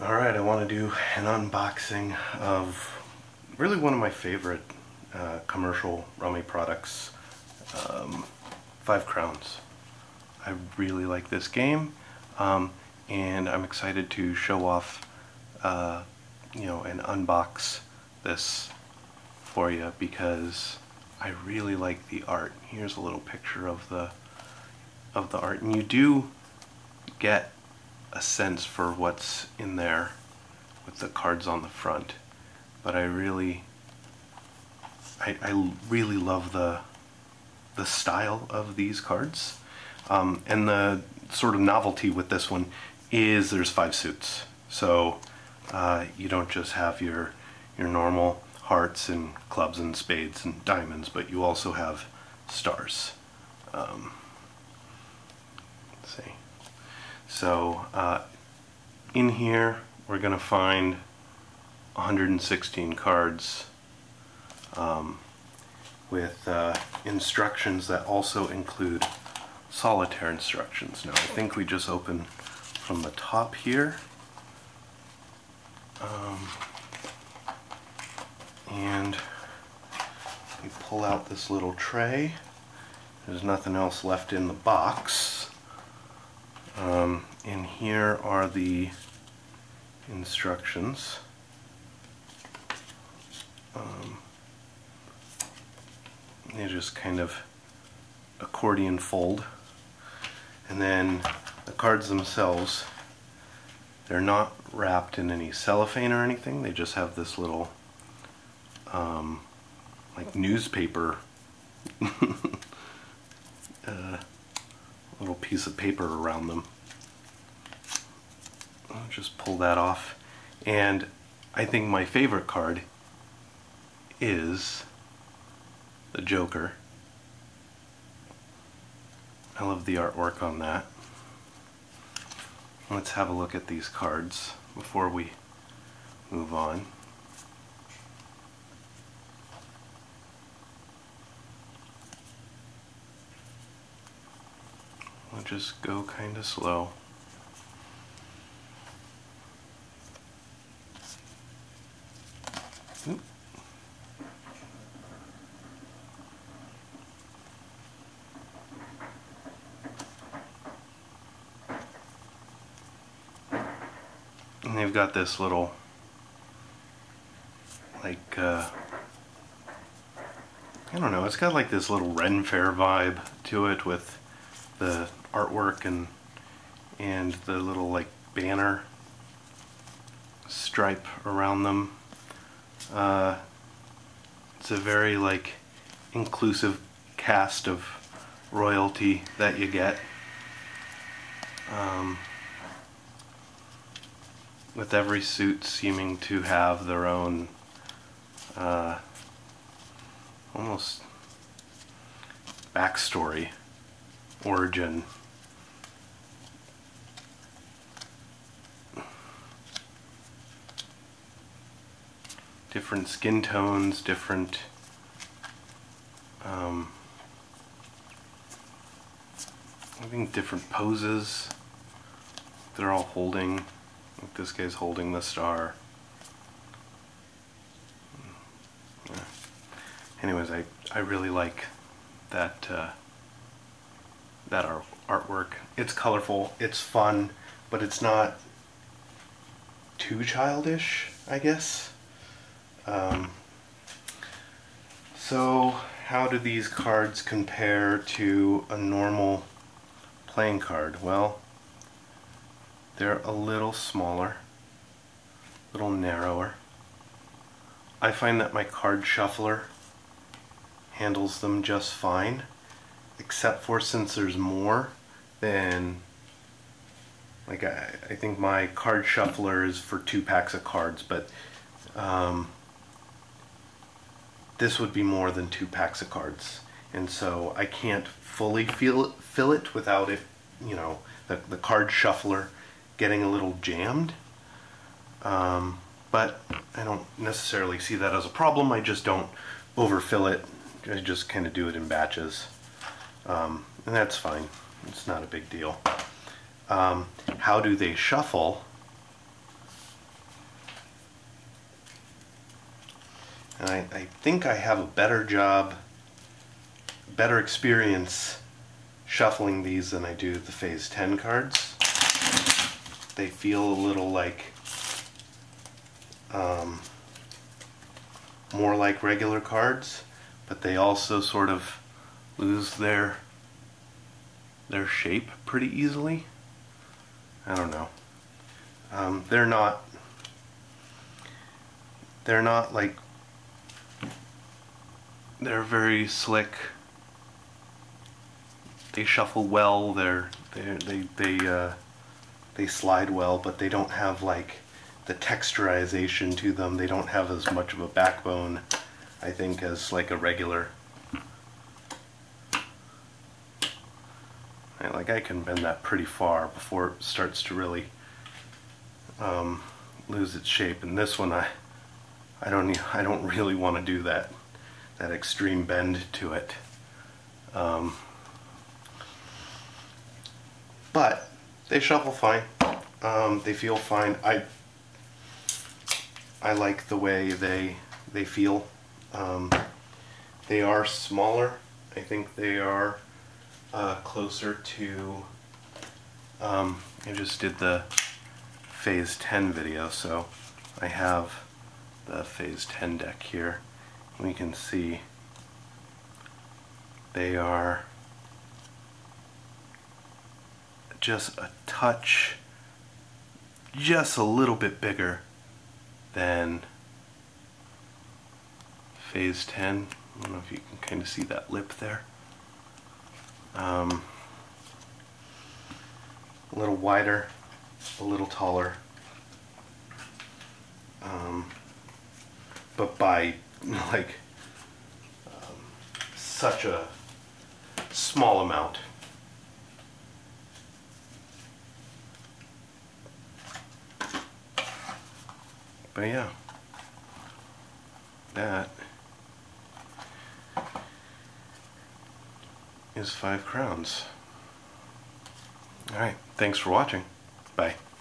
Alright, I want to do an unboxing of really one of my favorite commercial Rummy products, 5 Crowns. I really like this game, and I'm excited to show off, and unbox this for you because I really like the art. Here's a little picture of the art, and you do get a sense for what's in there with the cards on the front, but I really love the style of these cards, and the sort of novelty with this one is there's 5 suits, so you don't just have your normal hearts and clubs and spades and diamonds, but you also have stars. Let's see. So in here we're going to find 116 cards with instructions that also include solitaire instructions. Now I think we just open from the top here, and we pull out this little tray. There's nothing else left in the box. And here are the instructions. They just kind of accordion fold, and then the cards themselves, they're not wrapped in any cellophane or anything. They just have this little like newspaper little piece of paper around them. I'll just pull that off, and I think my favorite card is the Joker. I love the artwork on that. Let's have a look at these cards before we move on. We'll just go kind of slow. Oop. And they've got this little, like, I don't know, it's got like this little Ren Fair vibe to it with the artwork and the little like banner stripe around them. It's a very like inclusive cast of royalty that you get, with every suit seeming to have their own almost backstory, origin. Different skin tones, different I think different poses they're all holding. Like this guy's holding the star. Yeah. Anyways, I really like that that artwork. It's colorful, it's fun, but it's not too childish, I guess. So how do these cards compare to a normal playing card? Well, they're a little smaller, a little narrower. I find that my card shuffler handles them just fine, except for since there's more, then like I think my card shuffler is for 2 packs of cards, but this would be more than 2 packs of cards, and so I can't fully fill it without it, the card shuffler getting a little jammed. But I don't necessarily see that as a problem. I just don't overfill it. I just kind of do it in batches, and that's fine. It's not a big deal. How do they shuffle? And I think I have a better experience shuffling these than I do the Phase 10 cards. They feel a little like, more like regular cards, but they also sort of lose their shape pretty easily. I don't know. They're not like, they're very slick. They shuffle well. They slide well, but they don't have like the texturization to them. They don't have as much of a backbone, I think, as like a regular. Like I can bend that pretty far before it starts to really lose its shape. And this one, I don't really want to do that extreme bend to it. But they shuffle fine. They feel fine. I like the way they feel. They are smaller. I think they are closer to, I just did the Phase 10 video, so I have the Phase 10 deck here. We can see they are just a touch, just a little bit bigger than Phase 10. I don't know if you can kind of see that lip there. A little wider, a little taller, but by like such a small amount. But yeah, that is 5 crowns. Alright, thanks for watching. Bye.